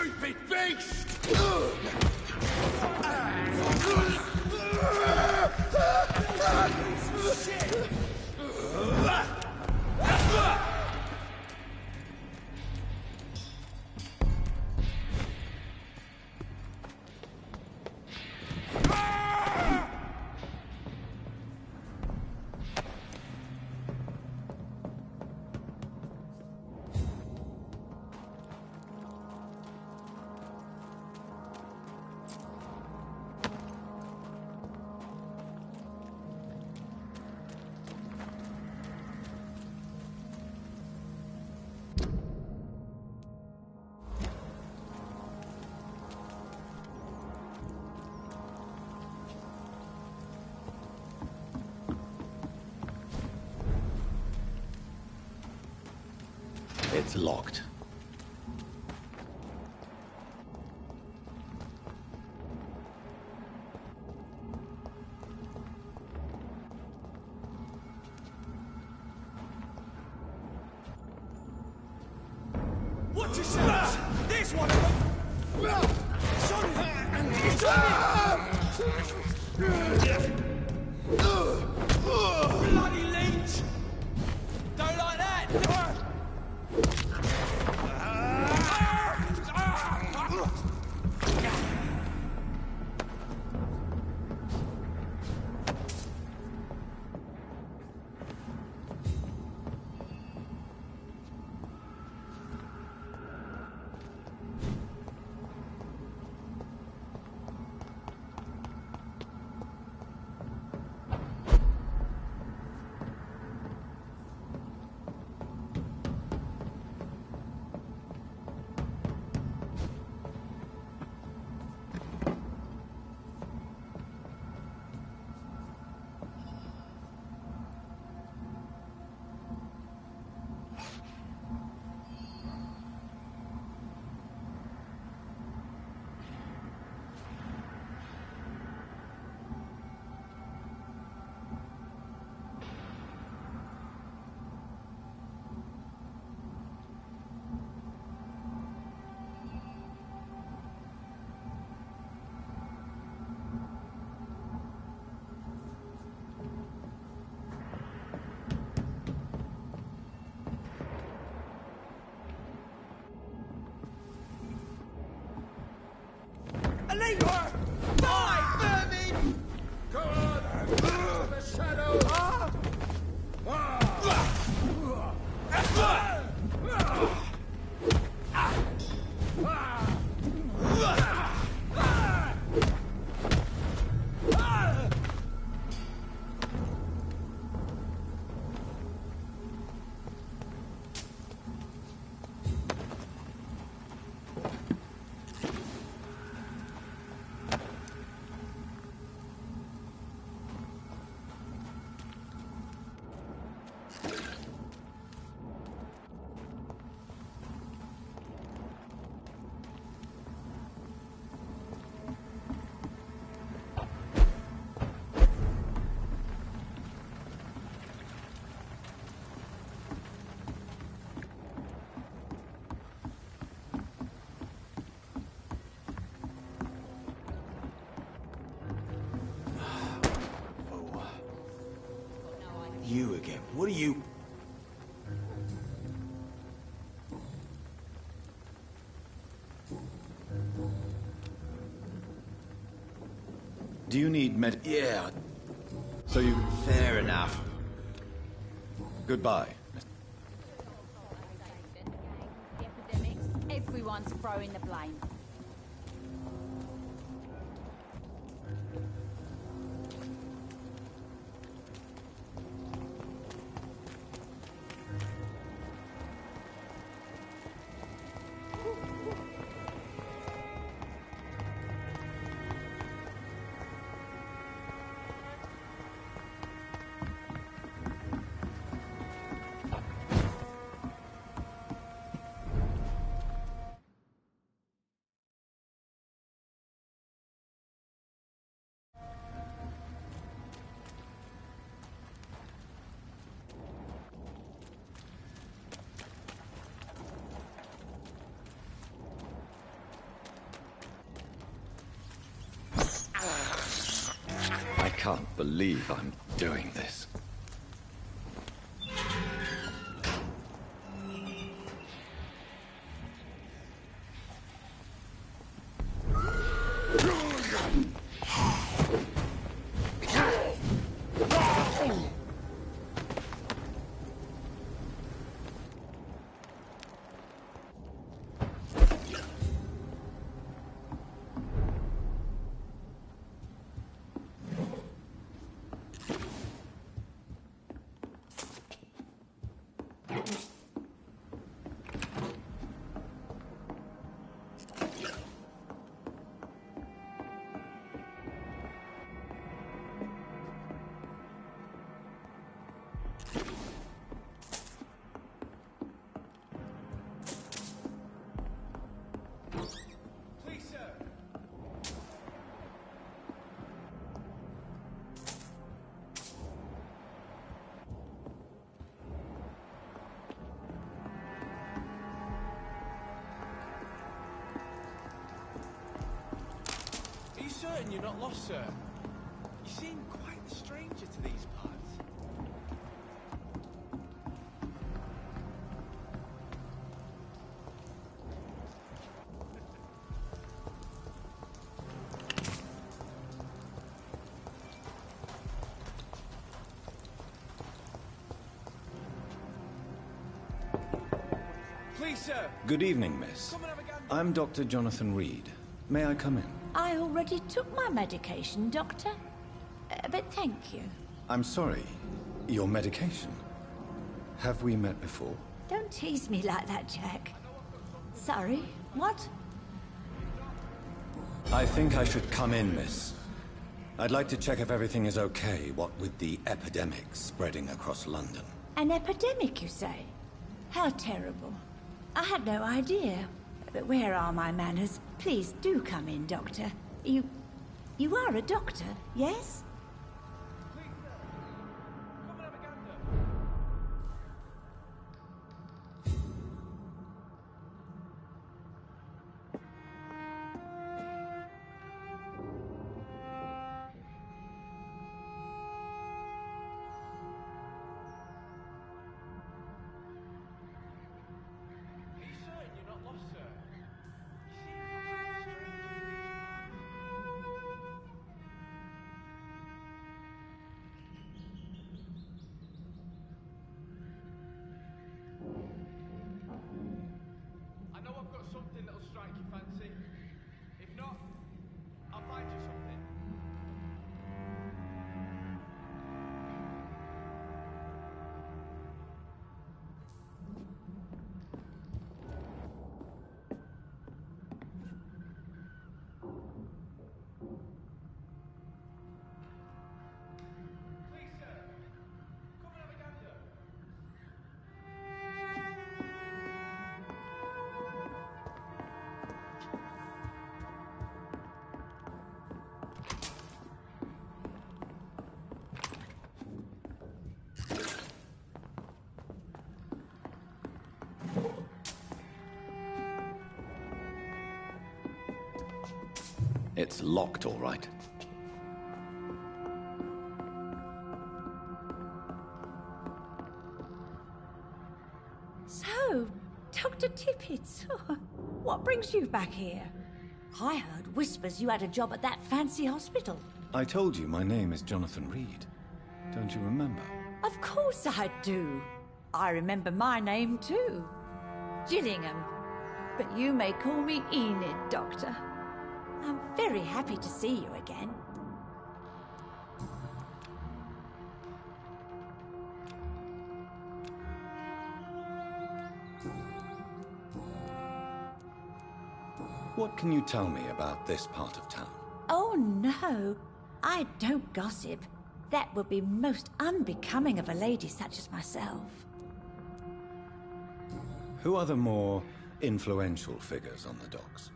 stupid beast! It's locked. What you say? There's one of them! It's on Bloody leech! Don't like that! Leave her! Die, vermin! Go on! The shadow! You again. What are you... Do you need Yeah. So you... Fair enough. Goodbye. Everyone's throwing the blame. can't believe I'm doing this. Please, sir. Are you certain you're not lost, sir? You seem quite the stranger to these parts. Please, sir. Good evening, miss. Come and have a gander. I'm Dr. Jonathan Reed. May I come in? I already took my medication, Doctor. But thank you. I'm sorry. Your medication? Have we met before? Don't tease me like that, Jack. Sorry, what? I think I should come in, miss. I'd like to check if everything is okay, what with the epidemic spreading across London. An epidemic, you say? How terrible. I had no idea. But where are my manners? Please do come in, Doctor. You are a doctor, yes? Please, sir. Come and have a gander. Are you certain you're not lost, sir? You seem quite the stranger to these parts. I know I've got something that'll strike your fancy. If not, I'll find you something. Please, sir. Come and have a gander. It's locked, all right. So, Dr. Tippett, what brings you back here? I heard whispers you had a job at that fancy hospital. I told you my name is Jonathan Reed. Don't you remember? Of course I do. I remember my name too. Gillingham. But you may call me Enid, Doctor. I'm very happy to see you again. What can you tell me about this part of town? Oh no, I don't gossip. That would be most unbecoming of a lady such as myself. Who are the more influential figures on the docks?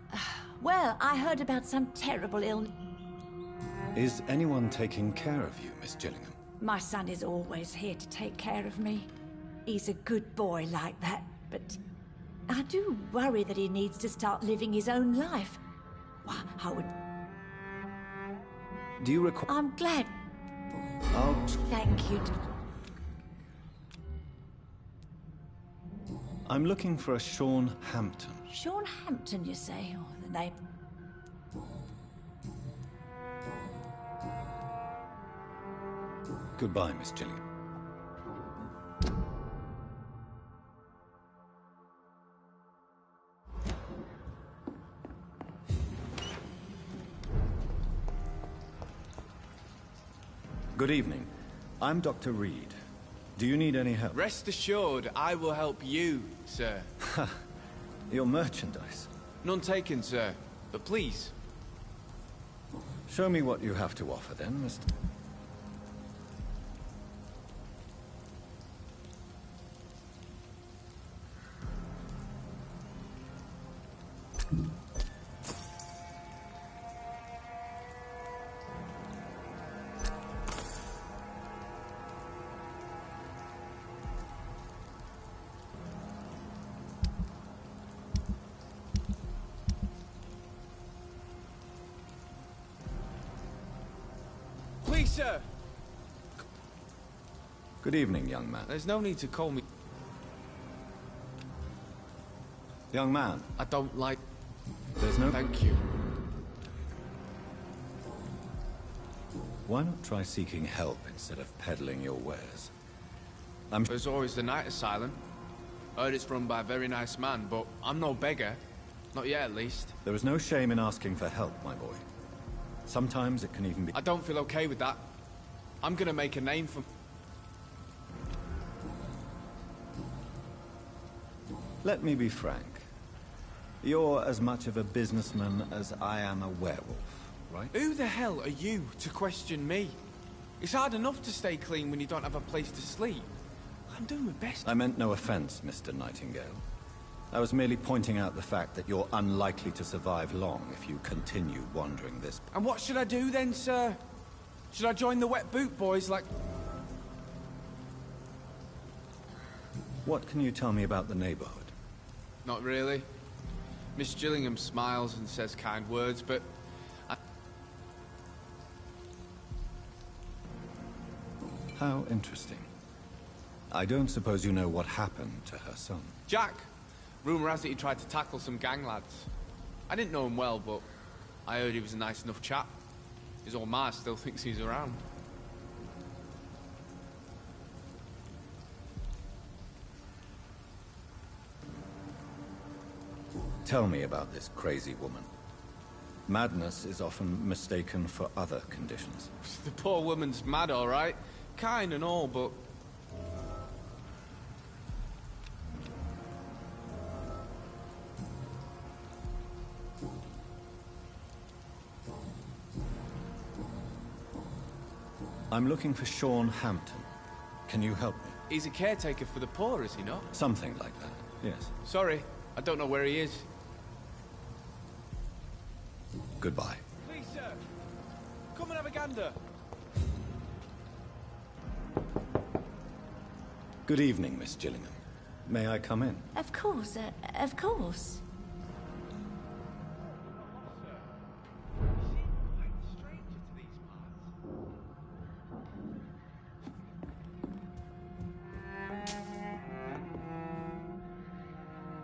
Well, I heard about some terrible illness. Is anyone taking care of you, Miss Gillingham? My son is always here to take care of me. He's a good boy like that, but I do worry that he needs to start living his own life. Why, I would... Do you require... I'm glad Thank you. I'm looking for a Sean Hampton. Sean Hampton, you say? Oh, the name. Goodbye, Miss Gilliam. Good evening. I'm Dr. Reed. Do you need any help? Rest assured, I will help you, sir. Your merchandise. None taken, sir. But please. Show me what you have to offer then, Mr. Please, sir. Good evening, young man. There's no need to call me. Young man, I don't like... there's no... Thank you. Why not try seeking help instead of peddling your wares? There's always the night asylum. Heard it's run by a very nice man, but I'm no beggar. Not yet, at least. There is no shame in asking for help, my boy. Sometimes it can even be... I don't feel okay with that. I'm gonna make a name for... Let me be frank. You're as much of a businessman as I am a werewolf, right? Who the hell are you to question me? It's hard enough to stay clean when you don't have a place to sleep. I'm doing my best. I meant no offense, Mr. Nightingale. I was merely pointing out the fact that you're unlikely to survive long if you continue wandering this... And what should I do then, sir? Should I join the wet boot boys like... What can you tell me about the neighborhood? Not really. Miss Gillingham smiles and says kind words, but... How interesting. I don't suppose you know what happened to her son. Jack! Rumour has it he tried to tackle some gang lads. I didn't know him well, but I heard he was a nice enough chap. His old ma still thinks he's around. Tell me about this crazy woman. Madness is often mistaken for other conditions. The poor woman's mad, all right. Kind and all, but... I'm looking for Sean Hampton. Can you help me? He's a caretaker for the poor, is he not? Something like that, yes. Sorry, I don't know where he is. Goodbye. Please, sir. Come and have a gander. Good evening, Miss Gillingham. May I come in? Of course, of course.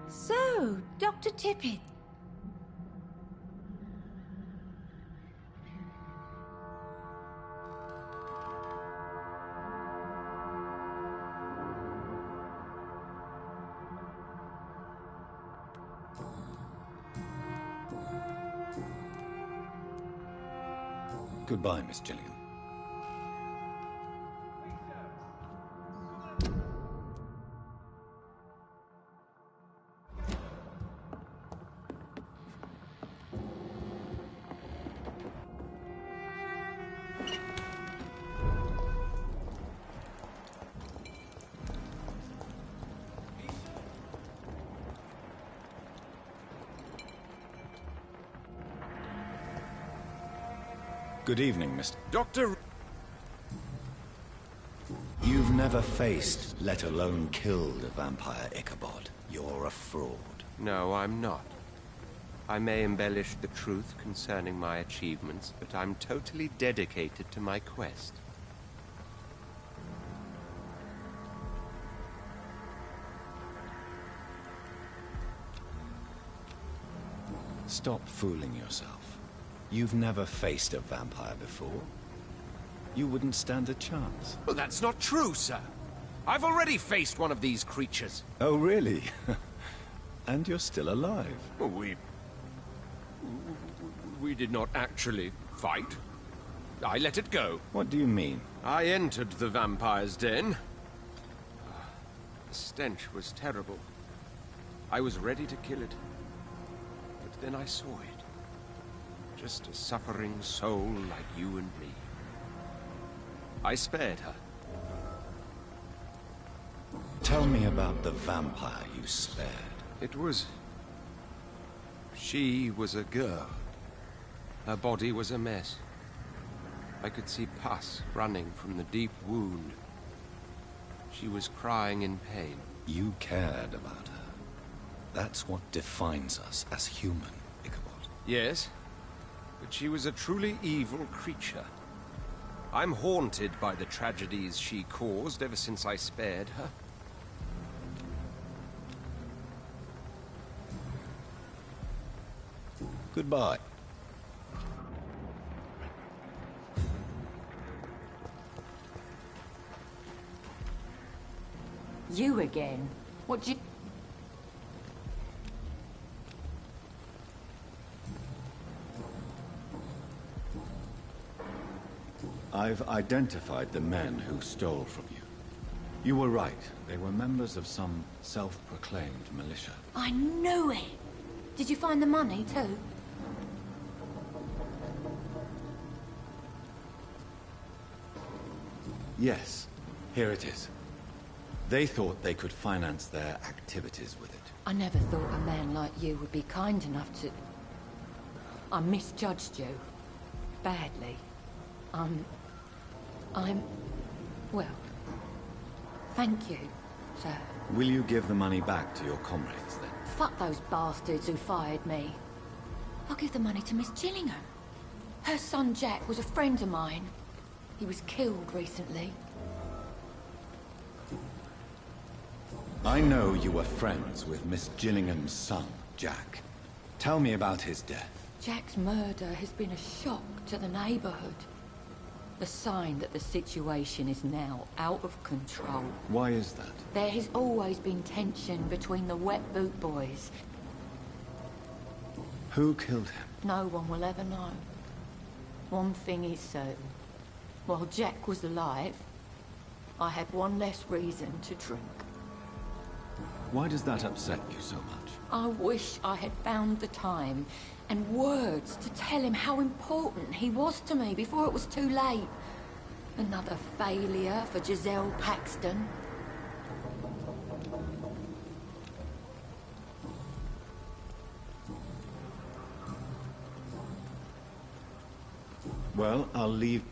So, Dr. Tippett. Goodbye, Miss Gillingham. Good evening, Mr. Doctor... You've never faced, let alone killed, a vampire Ichabod. You're a fraud. No, I'm not. I may embellish the truth concerning my achievements, but I'm totally dedicated to my quest. Stop fooling yourself. You've never faced a vampire before. You wouldn't stand a chance. Well, that's not true, sir. I've already faced one of these creatures. Oh, really? And you're still alive. Well, we did not actually fight. I let it go. What do you mean? I entered the vampire's den. The stench was terrible. I was ready to kill it. But then I saw it. Just a suffering soul like you and me. I spared her. Tell me about the vampire you spared. It was... She was a girl. Her body was a mess. I could see pus running from the deep wound. She was crying in pain. You cared about her. That's what defines us as human, Ichabod. Yes, but she was a truly evil creature. I'm haunted by the tragedies she caused ever since I spared her. Goodbye. You again? What you... I've identified the men who stole from you. You were right. They were members of some self-proclaimed militia. I knew it! Did you find the money, too? Yes, here it is. They thought they could finance their activities with it. I never thought a man like you would be kind enough to... I misjudged you. Badly. Well... Thank you, sir. Will you give the money back to your comrades, then? Fuck those bastards who fired me. I'll give the money to Miss Gillingham. Her son Jack was a friend of mine. He was killed recently. I know you were friends with Miss Gillingham's son, Jack. Tell me about his death. Jack's murder has been a shock to the neighborhood. A sign that the situation is now out of control. Why is that? There has always been tension between the Wet Boot Boys. Who killed him? No one will ever know. One thing is certain. While Jack was alive, I had one less reason to drink. Why does that upset you so much? I wish I had found the time and words to tell him how important he was to me before it was too late. Another failure for Giselle Paxton. Well, I'll leave